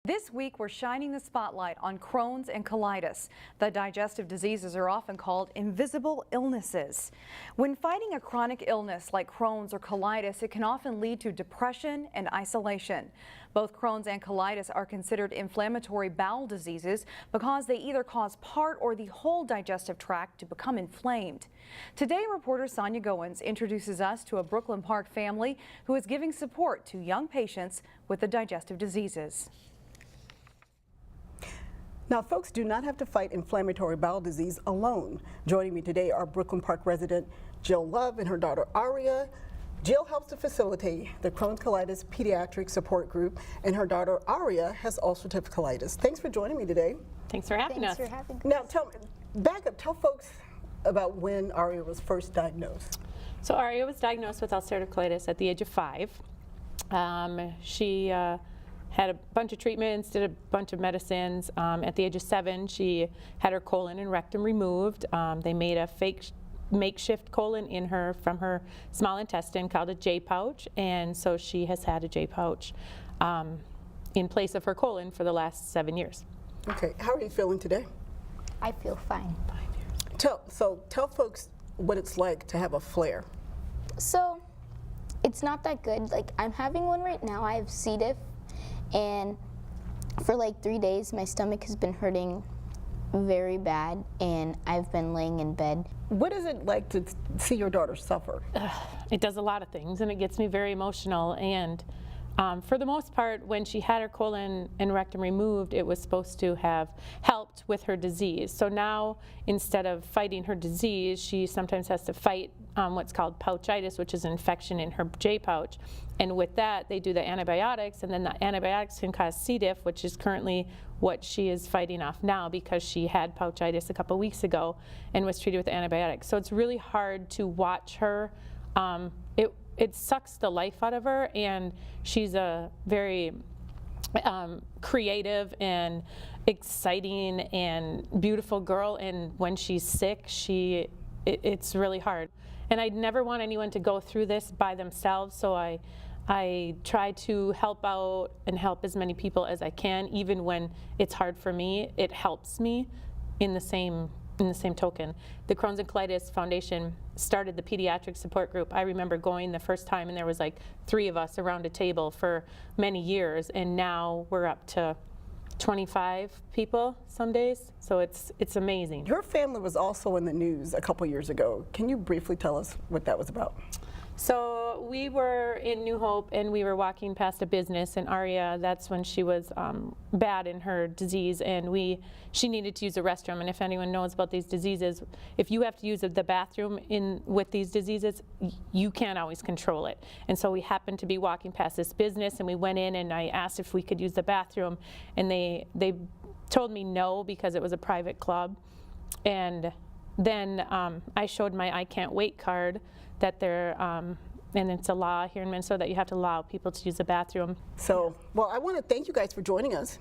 This week, we're shining the spotlight on Crohn's and colitis. The digestive diseases are often called invisible illnesses. When fighting a chronic illness like Crohn's or colitis, it can often lead to depression and isolation. Both Crohn's and colitis are considered inflammatory bowel diseases because they either cause part or the whole digestive tract to become inflamed. Today, reporter Sonia Goins introduces us to a Brooklyn Park family who is giving support to young patients with the digestive diseases. Now, folks do not have to fight inflammatory bowel disease alone. Joining me today are Brooklyn Park resident Jill Love and her daughter Aria. Jill helps to facilitate the Crohn's Colitis Pediatric Support Group, and her daughter Aria has ulcerative colitis. Thanks for joining me today. Thanks for having us. Now, tell folks about when Aria was first diagnosed. So Aria was diagnosed with ulcerative colitis at the age of 5. She had a bunch of treatments, did a bunch of medicines. At the age of 7, she had her colon and rectum removed. They made a fake makeshift colon in her from her small intestine called a J pouch, and so she has had a J pouch in place of her colon for the last 7 years. Okay, how are you feeling today? I feel fine. Tell folks what it's like to have a flare. So, it's not that good. Like, I'm having one right now. I have C. diff, and for like 3 days, my stomach has been hurting very bad, and I've been laying in bed. What is it like to see your daughter suffer? It does a lot of things, and it gets me very emotional. And for the most part, when she had her colon and rectum removed, it was supposed to have helped with her disease. So now, instead of fighting her disease, she sometimes has to fight what's called pouchitis, which is an infection in her J pouch. And with that, they do the antibiotics, and then the antibiotics can cause C. diff, which is currently what she is fighting off now because she had pouchitis a couple weeks ago and was treated with antibiotics. So it's really hard to watch her. It sucks the life out of her, and she's a very creative and exciting and beautiful girl, and when she's sick, it's really hard. And I'd never want anyone to go through this by themselves, so I try to help out and help as many people as I can. Even when it's hard for me, it helps me in the same token. The Crohn's and Colitis Foundation started the pediatric support group. I remember going the first time, and there was like 3 of us around a table for many years, and now we're up to 25 people some days, so it's amazing. Your family was also in the news a couple years ago. Can you briefly tell us what that was about? So we were in New Hope, and we were walking past a business, and Aria, that's when she was bad in her disease, and she needed to use a restroom. And if anyone knows about these diseases, if you have to use the bathroom with these diseases, you can't always control it. And so we happened to be walking past this business, and we went in, and I asked if we could use the bathroom, and they told me no because it was a private club. And then I showed my I can't wait card that they're, and it's a law here in Minnesota that you have to allow people to use the bathroom. So, well, I want to thank you guys for joining us.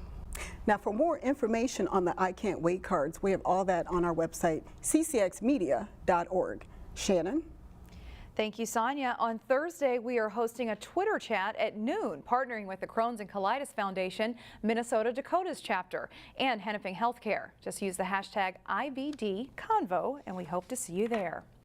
Now, for more information on the I Can't Wait cards, we have all that on our website, ccxmedia.org. Shannon? Thank you, Sonia. On Thursday, we are hosting a Twitter chat at noon, partnering with the Crohn's and Colitis Foundation, Minnesota Dakota's chapter, and Hennepin Healthcare. Just use the hashtag IBDConvo, and we hope to see you there.